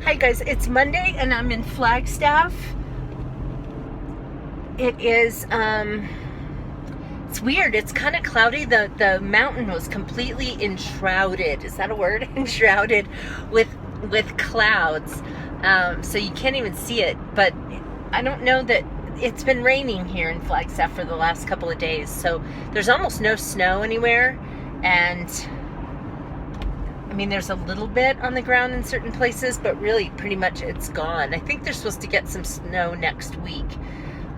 Hi guys, it's Monday and I'm in Flagstaff. It is it's weird. It's kind of cloudy. The mountain was completely enshrouded. Is that a word? Enshrouded with clouds. So you can't even see it. But I don't know that it's been raining here in Flagstaff for the last couple of days. So there's almost no snow anywhere, and I mean, there's a little bit on the ground in certain places, but really pretty much it's gone. I think they're supposed to get some snow next week,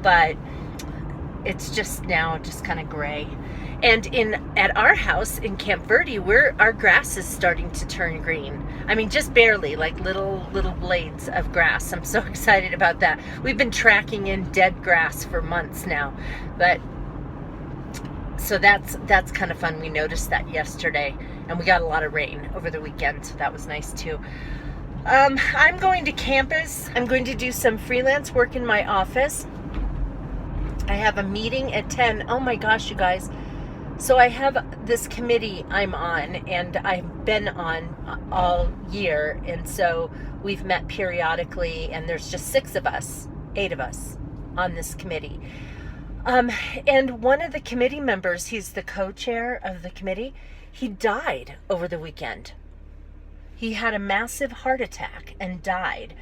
but it's just now just kind of gray. And at our house in Camp Verde, our grass is starting to turn green. I mean, just barely, like little blades of grass. I'm so excited about that. We've been tracking in dead grass for months now, but so that's kind of fun. We noticed that yesterday, and we got a lot of rain over the weekend, so that was nice too. I'm going to campus. I'm going to do some freelance work in my office. I have a meeting at 10. Oh my gosh, you guys. So I have this committee I'm on, and I've been on all year, and so we've met periodically, and there's just 8 of us on this committee. And one of the committee members, he's the co-chair of the committee, he died over the weekend. He had a massive heart attack and died.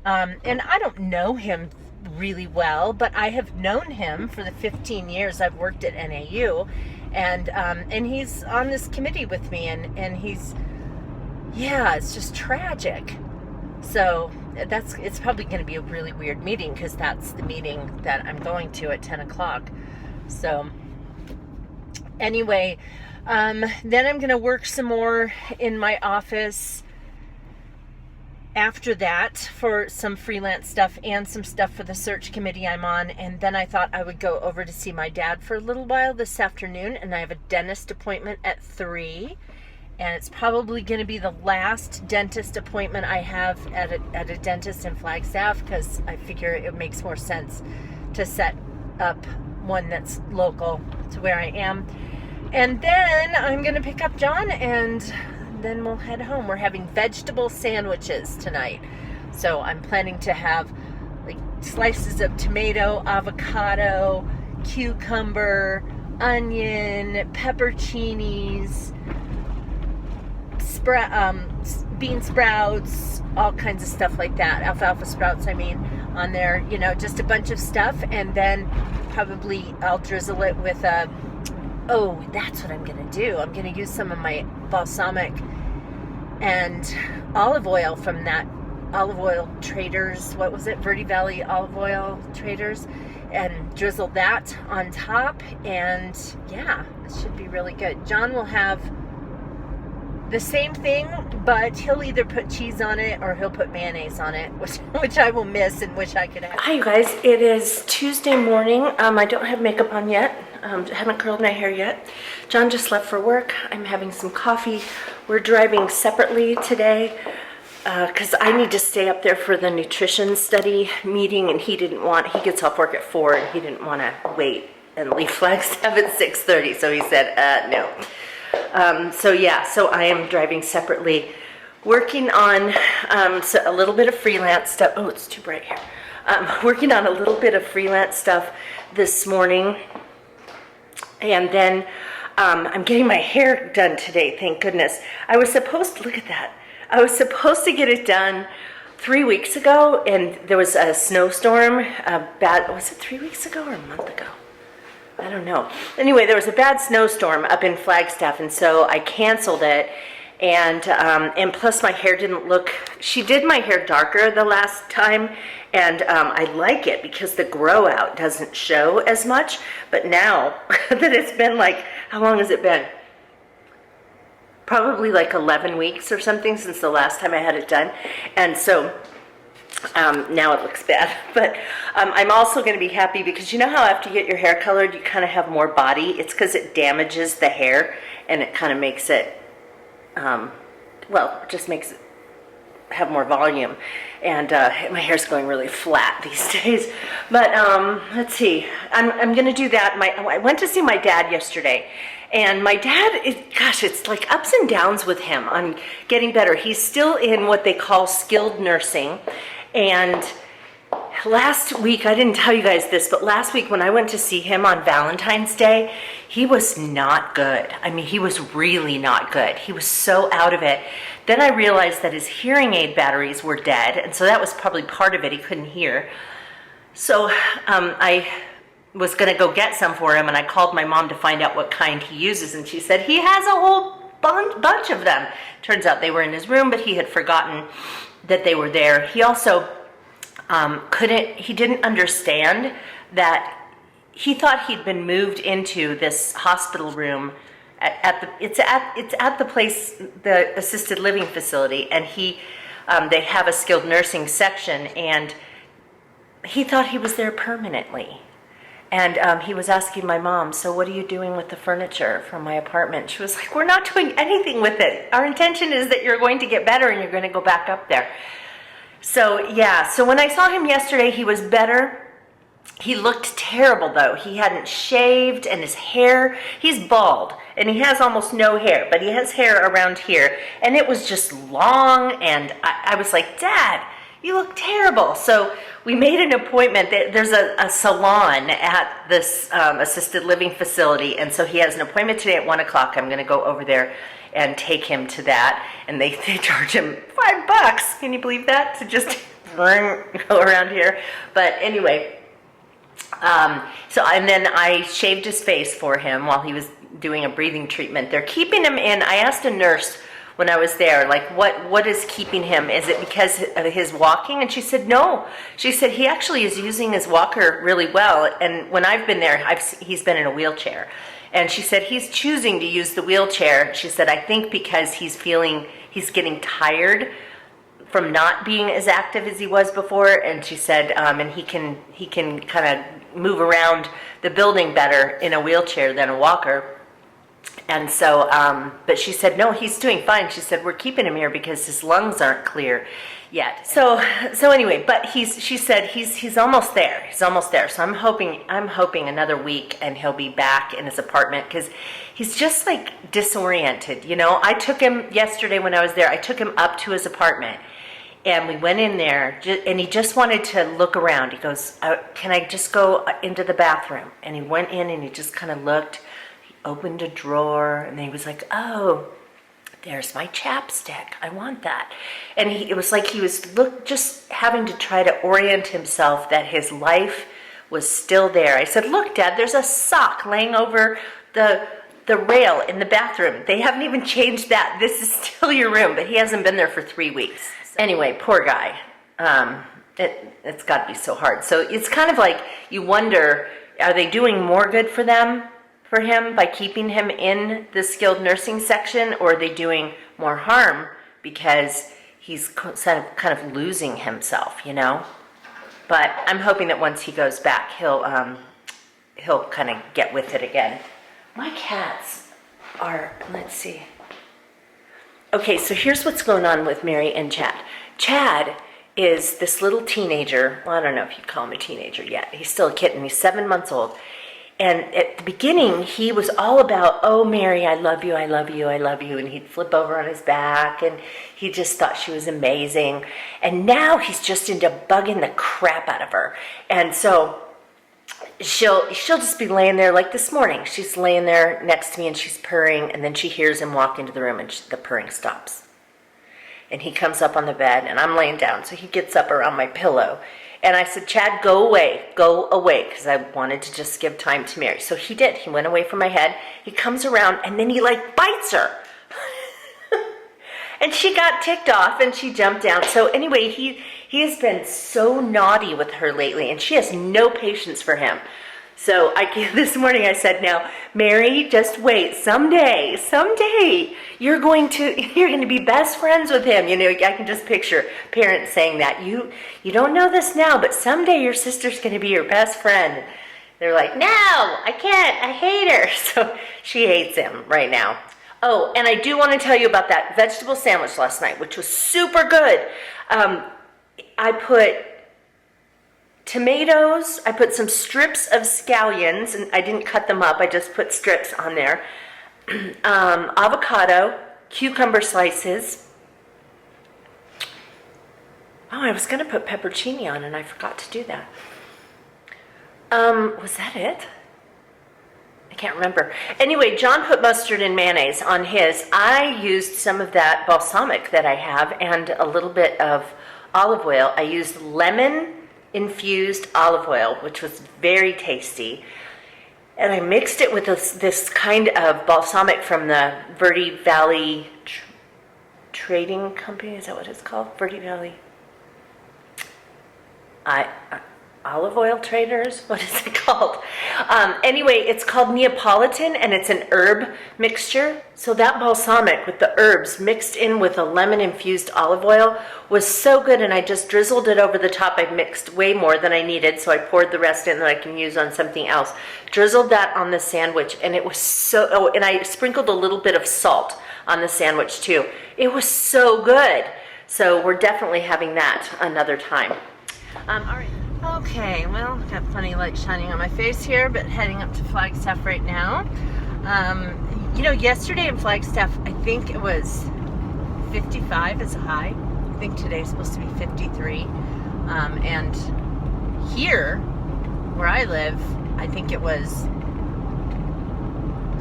And I don't know him really well, but I have known him for the 15 years I've worked at NAU. And he's on this committee with me, and it's just tragic. So it's probably going to be a really weird meeting, because that's the meeting that I'm going to at 10 o'clock. So anyway, then I'm going to work some more in my office after that for some freelance stuff and some stuff for the search committee I'm on. And then I thought I would go over to see my dad for a little while this afternoon, and I have a dentist appointment at 3. And it's probably going to be the last dentist appointment I have at a dentist in Flagstaff, because I figure it makes more sense to set up one that's local to where I am. And then I'm going to pick up John, and then we'll head home. We're having vegetable sandwiches tonight. So I'm planning to have like slices of tomato, avocado, cucumber, onion, pepperoncinis, bean sprouts, all kinds of stuff like that. Alfalfa sprouts, on there, just a bunch of stuff. And then probably I'll drizzle it with that's what I'm going to do. I'm going to use some of my balsamic and olive oil from that Olive Oil Traders. What was it? Verde Valley Olive Oil Traders. And drizzle that on top. And yeah, it should be really good. John will have the same thing, but he'll either put cheese on it or he'll put mayonnaise on it, which I will miss and wish I could have. Hi, you guys. It is Tuesday morning. I don't have makeup on yet. Haven't curled my hair yet. John just left for work. I'm having some coffee. We're driving separately today because I need to stay up there for the nutrition study meeting, and he gets off work at 4, and he didn't want to wait and leave Flagstaff at 6:30, so he said, no. So I am driving separately, working on a little bit of freelance stuff. Oh, it's too bright here. Working on a little bit of freelance stuff this morning. And then I'm getting my hair done today, thank goodness. I was supposed to get it done 3 weeks ago, and there was a snowstorm. Was it 3 weeks ago or a month ago? I don't know. Anyway, there was a bad snowstorm up in Flagstaff, and so I canceled it. And plus my hair didn't look, she did my hair darker the last time, and I like it because the grow out doesn't show as much. But now that it's been how long has it been? Probably 11 weeks or something since the last time I had it done. And so now it looks bad, but I'm also going to be happy because you know how after you get your hair colored, you kind of have more body? It's because it damages the hair, and it kind of makes it, just makes it have more volume. And my hair's going really flat these days. But let's see. I'm going to do that. I went to see my dad yesterday. And my dad, it's like ups and downs with him on getting better. He's still in what they call skilled nursing. And last week, I didn't tell you guys this, but last week when I went to see him on Valentine's Day, he was not good. I mean, he was really not good. He was so out of it. Then I realized that his hearing aid batteries were dead, and so that was probably part of it. He couldn't hear. So I was going to go get some for him, and I called my mom to find out what kind he uses, and she said he has a whole bunch of them. Turns out they were in his room, but he had forgotten that they were there. He also he didn't understand that he thought he'd been moved into this hospital room it's at the place, the assisted living facility, and they have a skilled nursing section, and he thought he was there permanently. And he was asking my mom, so what are you doing with the furniture from my apartment? She was like, we're not doing anything with it. Our intention is that you're going to get better and you're going to go back up there. So yeah, so when I saw him yesterday, he was better. He looked terrible though. He hadn't shaved, and his hair, he's bald and he has almost no hair, but he has hair around here, and it was just long, and I was like, Dad, you look terrible. So we made an appointment. There's a salon at this assisted living facility, and so he has an appointment today at 1 o'clock. I'm going to go over there and take him to that, and they charge him $5. Can you believe that? To just go around here. But anyway, and then I shaved his face for him while he was doing a breathing treatment. They're keeping him in. I asked a nurse when I was there, like, what is keeping him? Is it because of his walking? And she said, no. She said he actually is using his walker really well. And when I've been there, he's been in a wheelchair. And she said he's choosing to use the wheelchair. She said, I think because he's getting tired from not being as active as he was before. And she said, and he can kind of move around the building better in a wheelchair than a walker. And so, but she said, no, he's doing fine. She said, we're keeping him here because his lungs aren't clear yet. So anyway, but she said he's almost there. He's almost there. So I'm hoping another week and he'll be back in his apartment, because he's just like disoriented. You know, I took him yesterday when I was there, I took him up to his apartment, and we went in there, and he just wanted to look around. He goes, can I just go into the bathroom? And he went in and he just kind of looked. Opened a drawer, and then he was like, oh, there's my chapstick. I want that. And it was like he was just having to try to orient himself that his life was still there. I said, look, Dad, there's a sock laying over the rail in the bathroom. They haven't even changed that. This is still your room, but he hasn't been there for 3 weeks. Anyway, poor guy. It's got to be so hard. So it's kind of like you wonder, are they doing more good for him by keeping him in the skilled nursing section, or are they doing more harm because he's kind of losing himself, you know? But I'm hoping that once he goes back, he'll kind of get with it again. My cats are, let's see. Okay, so here's what's going on with Mary and Chad. Chad is this little teenager. Well, I don't know if you'd call him a teenager yet. He's still a kitten. He's 7 months old. And at the beginning, he was all about, oh, Mary, I love you, I love you, I love you. And he'd flip over on his back, and he just thought she was amazing. And now he's just into bugging the crap out of her. And so she'll just be laying there, like this morning. She's laying there next to me, and she's purring, and then she hears him walk into the room, and the purring stops. And he comes up on the bed, and I'm laying down, so he gets up around my pillow. And I said, Chad, go away, because I wanted to just give time to Mary. So he did. He went away from my head. He comes around, and then he, like, bites her. And she got ticked off, and she jumped down. So anyway, he has been so naughty with her lately, and she has no patience for him. So this morning I said, now, Mary, just wait. Someday, you're going to be best friends with him. You know, I can just picture parents saying that. You don't know this now, but someday your sister's going to be your best friend. They're like, no, I can't. I hate her. So she hates him right now. Oh, and I do want to tell you about that vegetable sandwich last night, which was super good. I put tomatoes, I put some strips of scallions, and I didn't cut them up, I just put strips on there. Avocado, cucumber slices. Oh, I was going to put pepperoni on, and I forgot to do that. Was that it? I can't remember. Anyway, John put mustard and mayonnaise on his. I used some of that balsamic that I have and a little bit of olive oil. I used lemon-infused olive oil, which was very tasty. And I mixed it with this kind of balsamic from the Verde Valley Trading Company. Is that what it's called? Verde Valley. Olive oil traders? What is it called? Anyway, it's called Neapolitan, and it's an herb mixture. So that balsamic with the herbs mixed in with a lemon-infused olive oil was so good, and I just drizzled it over the top. I mixed way more than I needed, so I poured the rest in that I can use on something else. Drizzled that on the sandwich, and it was so, oh, and I sprinkled a little bit of salt on the sandwich too. It was so good. So we're definitely having that another time. All right. Okay, well, got plenty of light shining on my face here, but heading up to Flagstaff right now. You know, yesterday in Flagstaff, I think it was 55 is a high. I think today's supposed to be 53. And here, where I live, I think it was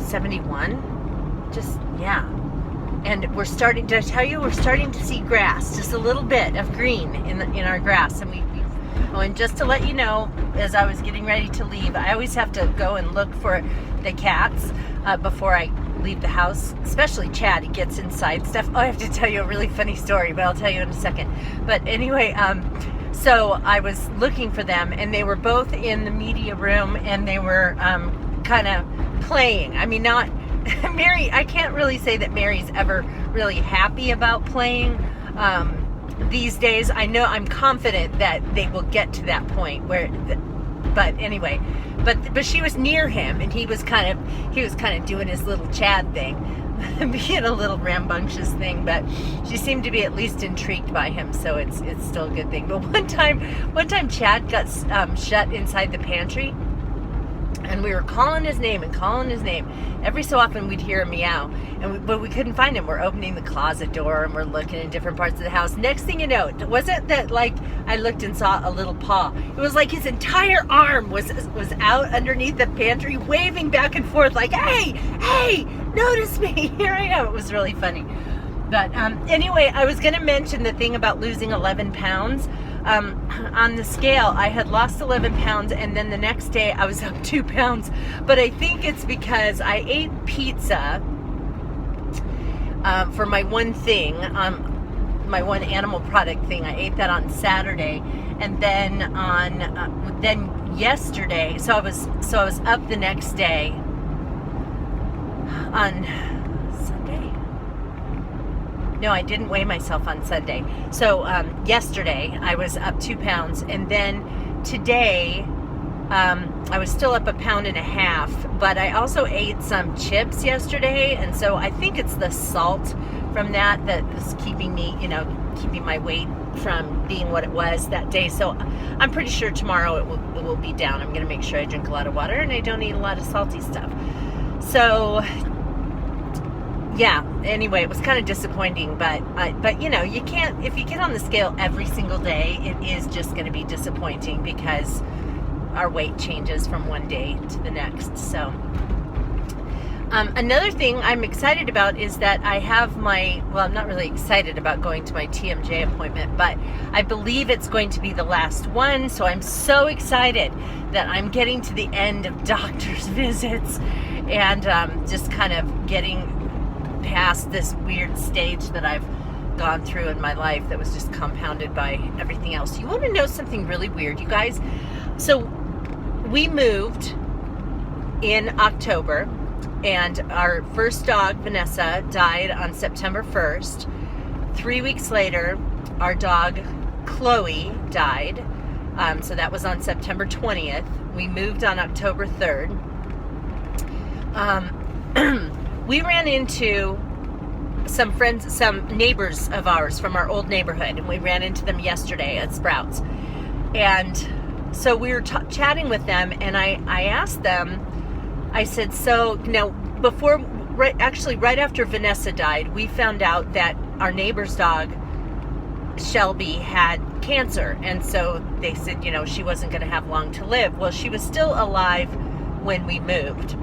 71. Just, yeah. And we're starting, did I tell you, we're starting to see grass, just a little bit of green in our grass. And oh, and just to let you know, as I was getting ready to leave, I always have to go and look for the cats before I leave the house, especially Chad. He gets inside stuff. Oh, I have to tell you a really funny story, but I'll tell you in a second. But anyway, so I was looking for them, and they were both in the media room, and they were kind of playing. I mean, not Mary, I can't really say that Mary's ever really happy about playing these days. I know, I'm confident that they will get to that point where, but anyway, but she was near him, and he was kind of doing his little Chad thing, being a little rambunctious thing, but she seemed to be at least intrigued by him, so it's still a good thing. But one time Chad got shut inside the pantry, and we were calling his name. Every so often we'd hear a meow, but we couldn't find him. We're opening the closet door, and we're looking in different parts of the house. Next thing you know, it wasn't that like I looked and saw a little paw. It was like his entire arm was out underneath the pantry, waving back and forth like, hey, notice me, here I am. It was really funny. But anyway, I was going to mention the thing about losing 11 pounds. On the scale, I had lost 11 pounds, and then the next day I was up 2 pounds. But I think it's because I ate pizza for my one thing, my one animal product thing. I ate that on Saturday, and then then yesterday. So I was up the next day on Sunday. No, I didn't weigh myself on Sunday. So yesterday I was up 2 pounds, and then today I was still up 1.5 pounds, but I also ate some chips yesterday, and so I think it's the salt from that is keeping my weight from being what it was that day. So I'm pretty sure tomorrow it will be down. I'm going to make sure I drink a lot of water and I don't eat a lot of salty stuff. So yeah, anyway, it was kind of disappointing, but you know, you can't, if you get on the scale every single day, it is just going to be disappointing because our weight changes from one day to the next. So another thing I'm excited about is that I have I'm not really excited about going to my TMJ appointment, but I believe it's going to be the last one. So I'm so excited that I'm getting to the end of doctor's visits and just kind of getting past this weird stage that I've gone through in my life that was just compounded by everything else. You want to know something really weird, you guys? So we moved in October, and our first dog, Vanessa, died on September 1st. 3 weeks later, our dog, Chloe, died. So that was on September 20th. We moved on October 3rd. we ran into some friends, some neighbors of ours from our old neighborhood, and we ran into them yesterday at Sprouts. And so we were chatting with them, and I asked them, I said, so, before, right after Vanessa died, we found out that our neighbor's dog, Shelby, had cancer. And so they said, she wasn't going to have long to live. Well, she was still alive when we moved.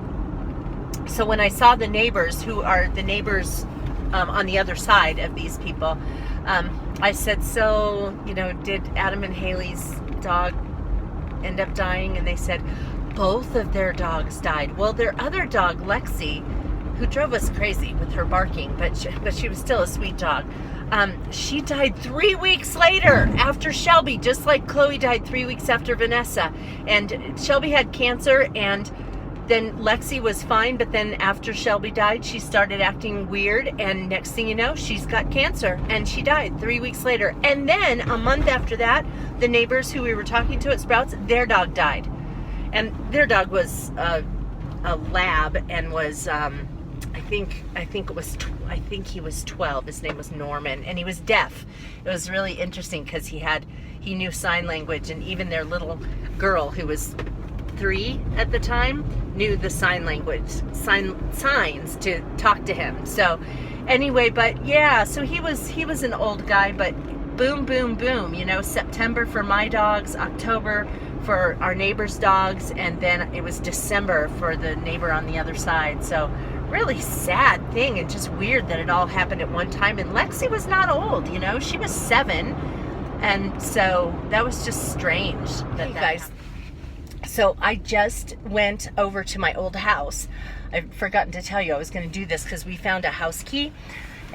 So when I saw the neighbors, who are the neighbors on the other side of these people, I said, so, did Adam and Haley's dog end up dying? And they said, both of their dogs died. Well, their other dog, Lexi, who drove us crazy with her barking, but she was still a sweet dog. She died 3 weeks later after Shelby, just like Chloe died 3 weeks after Vanessa. And Shelby had cancer, and then Lexi was fine, but then after Shelby died, she started acting weird, and next thing you know, she's got cancer, and she died 3 weeks later. And then a month after that, the neighbors who we were talking to at Sprouts, their dog died. And their dog was a lab, and was I think he was 12. His name was Norman, and he was deaf. It was really interesting because he knew sign language, and even their little girl, who was 3 at the time, knew the sign language, signs to talk to him. So anyway, but yeah, so he was an old guy, but boom, boom, boom, September for my dogs, October for our neighbor's dogs, and then it was December for the neighbor on the other side. So really sad thing, and just weird that it all happened at one time. And Lexi was not old, she was 7, and so that was just strange that you guys. So I just went over to my old house. I've forgotten to tell you I was going to do this because we found a house key.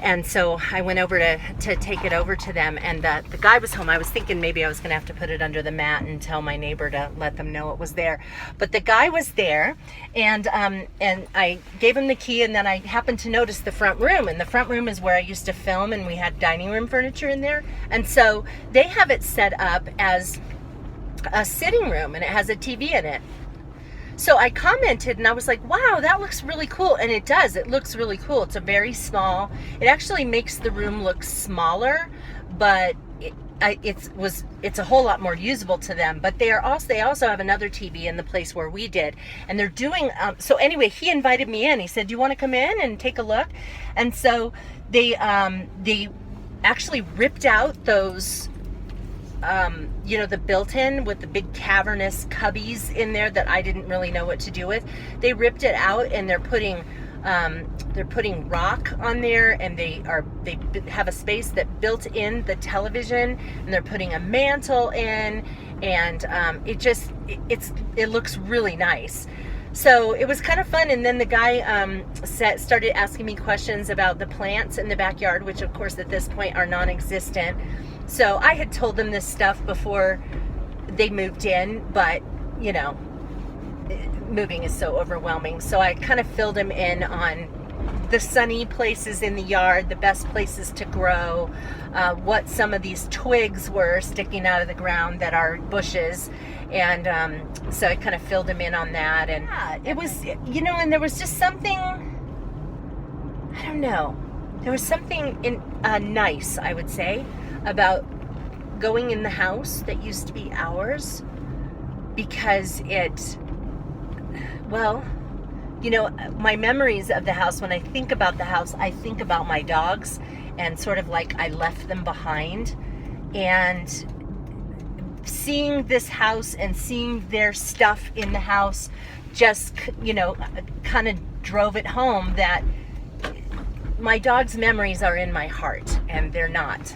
And so I went over to take it over to them, and the guy was home. I was thinking maybe I was going to have to put it under the mat and tell my neighbor to let them know it was there. But the guy was there, and I gave him the key, and then I happened to notice the front room. And the front room is where I used to film, and we had dining room furniture in there. And so they have it set up as a sitting room, and it has a TV in it. So I commented, and I was like, wow, that looks really cool. And it does. It looks really cool. It's a very small, it actually makes the room look smaller, but it's a whole lot more usable to them. But they also have another TV in the place where we did, and they're doing, so anyway, he invited me in. He said, do you want to come in and take a look? And so they actually ripped out those, the built-in with the big cavernous cubbies in there that I didn't really know what to do with. They ripped it out, and they're putting rock on there, and they have a space that built in the television, and they're putting a mantle in, and it looks really nice. So it was kind of fun. And then the guy started asking me questions about the plants in the backyard, which of course at this point are non-existent. So I had told them this stuff before they moved in, but moving is so overwhelming. So I kind of filled him in on the sunny places in the yard, the best places to grow, what some of these twigs were sticking out of the ground that are bushes. And so I kind of filled him in on that. And it was, and there was just something, I don't know, there was something nice, I would say, about going in the house that used to be ours, because my memories of the house, when I think about the house, I think about my dogs, and sort of like I left them behind. And seeing this house and seeing their stuff in the house just, kind of drove it home that my dog's memories are in my heart, and they're not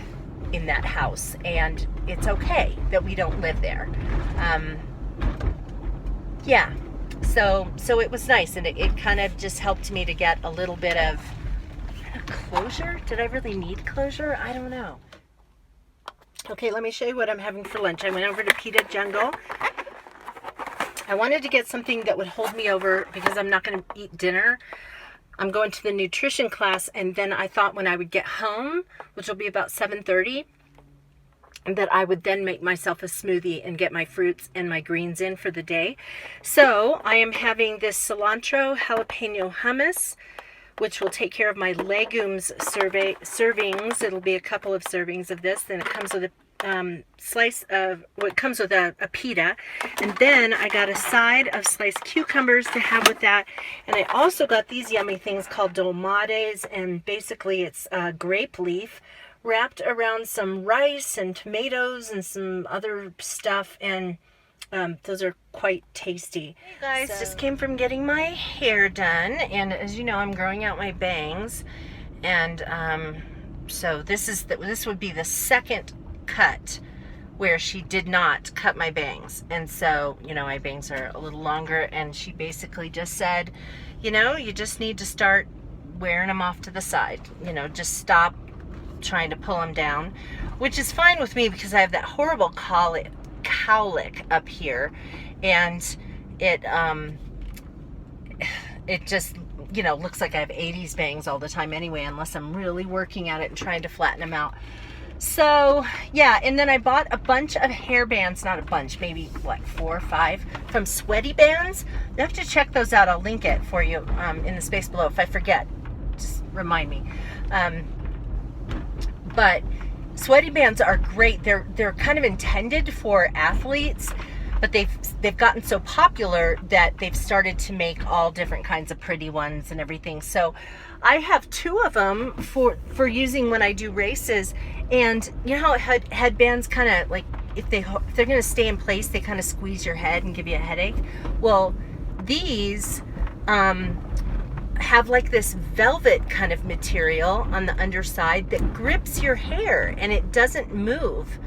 in that house, and it's okay that we don't live there. So it was nice, and it kind of just helped me to get a little bit of closure. Did I really need closure? I don't know. Okay, let me show you what I'm having for lunch. I went over to Pita Jungle. I wanted to get something that would hold me over because I'm not going to eat dinner. I'm going to the nutrition class, and then I thought when I would get home, which will be about 7:30, that I would then make myself a smoothie and get my fruits and my greens in for the day. So I am having this cilantro jalapeno hummus which will take care of my legumes servings. It'll be a couple of servings of this. Then it comes with a slice of, well, it comes with a pita, and then I got a side of sliced cucumbers to have with that, and I also got these yummy things called dolmades, and basically it's grape leaf wrapped around some rice and tomatoes and some other stuff, and those are quite tasty. Hey guys, just came from getting my hair done, and as you know, I'm growing out my bangs, and so this would be the second cut where she did not cut my bangs, and so, you know, my bangs are a little longer, and she basically just said, you know, you just need to start wearing them off to the side, you know, just stop trying to pull them down, which is fine with me because I have that horrible cowlick up here, and it just, you know, looks like I have 80s bangs all the time anyway, unless I'm really working at it and trying to flatten them out. So yeah, and then I bought a bunch of hair bands, not a bunch, maybe what, 4 or 5 from Sweaty Bands. You have to check those out. I'll link it for you in the space below. If I forget, just remind me. But Sweaty Bands are great. They're kind of intended for athletes, but they've gotten so popular that they've started to make all different kinds of pretty ones and everything. So I have 2 of them for using when I do races. And you know how headbands kind of, like, if they're going to stay in place, they kind of squeeze your head and give you a headache. Well, these have like this velvet kind of material on the underside that grips your hair, and it doesn't move.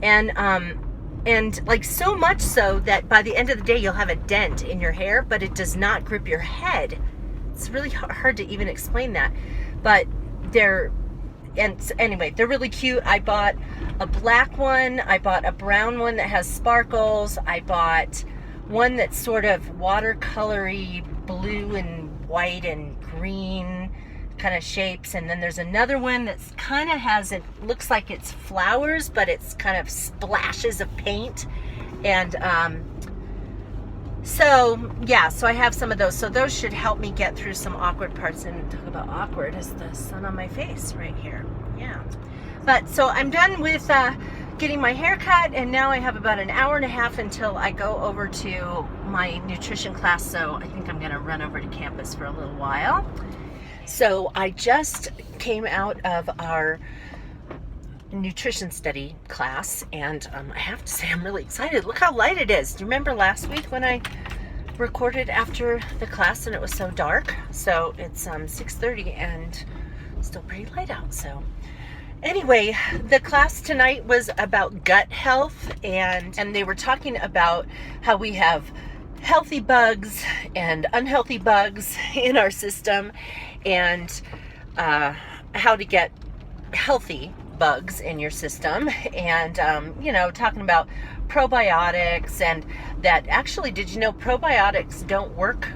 And like, so much so that by the end of the day you'll have a dent in your hair, but it does not grip your head. It's really hard to even explain that, but anyway, they're really cute. I bought a black one, I bought a brown one that has sparkles, I bought one that's sort of watercolory blue and white and green kind of shapes, and then there's another one that's kind of has, it looks like it's flowers, but it's kind of splashes of paint. And so yeah, so I have some of those, so those should help me get through some awkward parts. And talk about awkward, is the sun on my face right here. Yeah, but so I'm done with getting my hair cut, and now I have about an hour and a half until I go over to my nutrition class, so I think I'm gonna run over to campus for a little while. So I just came out of our nutrition study class, and I have to say I'm really excited. Look how light it is. Do you remember last week when I recorded after the class and it was so dark? So it's 6:30 and still pretty light out. So anyway, the class tonight was about gut health, and they were talking about how we have healthy bugs and unhealthy bugs in our system, and how to get healthy bugs in your system, and you know, talking about probiotics, and that actually, did you know probiotics don't work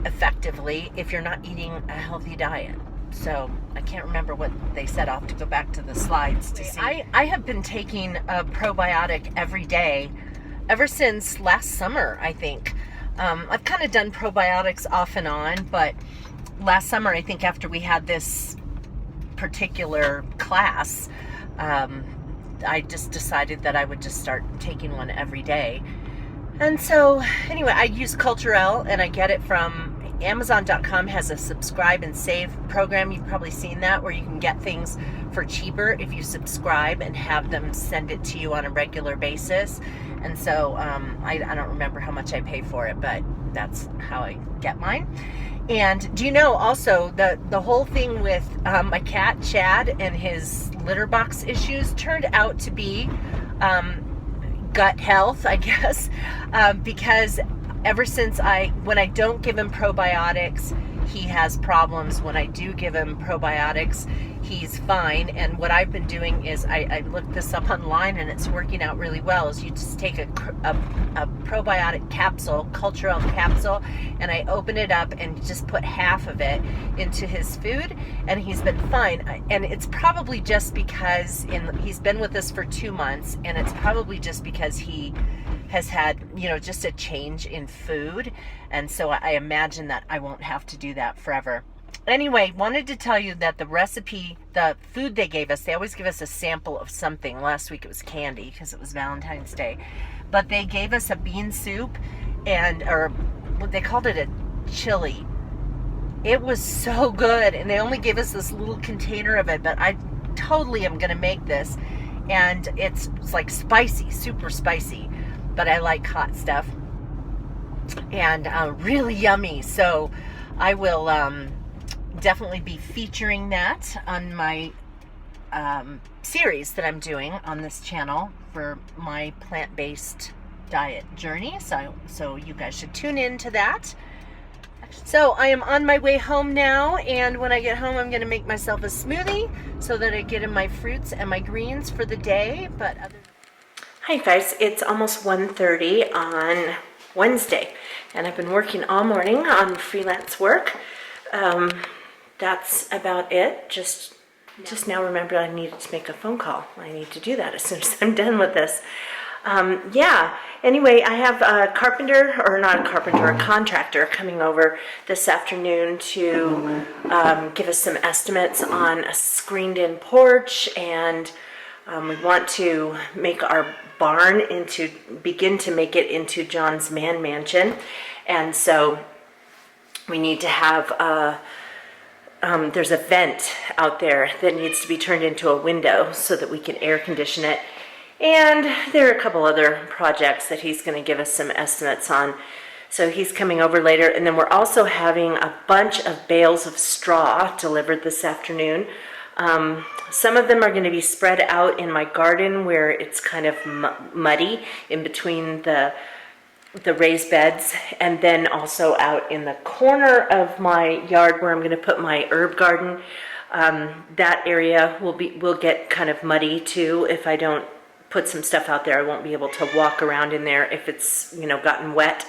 effectively if you're not eating a healthy diet? So I can't remember what they said. I'll have to go back to the slides to see. I have been taking a probiotic every day ever since last summer, I think. I've kind of done probiotics off and on, but last summer, I think after we had this particular class, I just decided that I would just start taking one every day. And so anyway, I use Culturelle, and I get it from Amazon.com. Has a subscribe and save program. You've probably seen that, where you can get things for cheaper if you subscribe and have them send it to you on a regular basis. And so I don't remember how much I pay for it, but that's how I get mine. And do you know also the whole thing with my cat Chad and his litter box issues turned out to be gut health, I guess, because ever since when I don't give him probiotics, he has problems. When I do give him probiotics, he's fine. And what I've been doing is I looked this up online, and it's working out really well, is you just take a probiotic capsule, Culturelle capsule, and I open it up and just put half of it into his food, and he's been fine. And it's probably just because he's been with us for 2 months, and it's probably just because he has had, you know, just a change in food. And so I imagine that I won't have to do that forever. Anyway, wanted to tell you that the recipe, the food they gave us, they always give us a sample of something. Last week it was candy because it was Valentine's Day. But they gave us a bean soup or they called it a chili. It was so good, and they only gave us this little container of it, but I totally am going to make this. And it's like spicy, super spicy, but I like hot stuff. And really yummy. So I will definitely be featuring that on my series that I'm doing on this channel for my plant-based diet journey. So you guys should tune in to that. So I am on my way home now, and when I get home I'm going to make myself a smoothie so that I get in my fruits and my greens for the day. Hi guys, it's almost 1:30 on Wednesday, and I've been working all morning on freelance work. That's about it. Just now remembered I needed to make a phone call. I need to do that as soon as I'm done with this. Yeah, anyway, I have a contractor coming over this afternoon to give us some estimates on a screened-in porch, and we want to make our barn begin to make it into John's mansion. And so we need to have there's a vent out there that needs to be turned into a window so that we can air condition it. And there are a couple other projects that he's going to give us some estimates on. So he's coming over later. And then we're also having a bunch of bales of straw delivered this afternoon. Some of them are going to be spread out in my garden where it's kind of muddy in between the raised beds, and then also out in the corner of my yard where I'm going to put my herb garden. That area will get kind of muddy too. If I don't put some stuff out there, I won't be able to walk around in there if it's, gotten wet.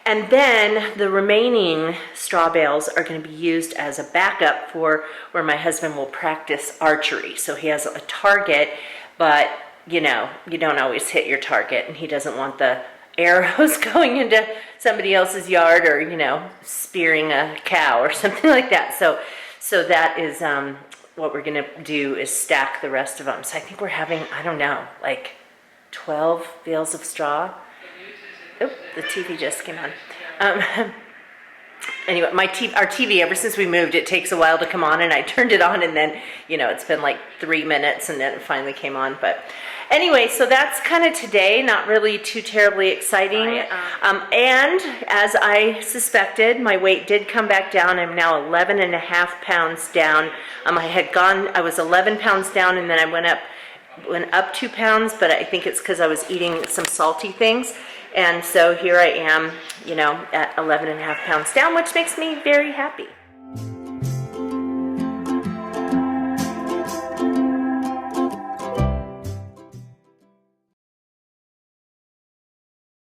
And then the remaining straw bales are going to be used as a backup for where my husband will practice archery. So he has a target, but you don't always hit your target, and he doesn't want the arrows going into somebody else's yard, or spearing a cow or something like that. So that is what we're going to do, is stack the rest of them. So I think we're having, I don't know, like 12 bales of straw. Oh, the TV just came on. Anyway, our TV, ever since we moved, it takes a while to come on, and I turned it on, and then, it's been like 3 minutes, and then it finally came on. But anyway, so that's kind of today, not really too terribly exciting. And as I suspected, my weight did come back down. I'm now 11.5 pounds down. I was 11 pounds down, and then I went up 2 pounds, but I think it's because I was eating some salty things. And so here I am, at 11.5 pounds down, which makes me very happy.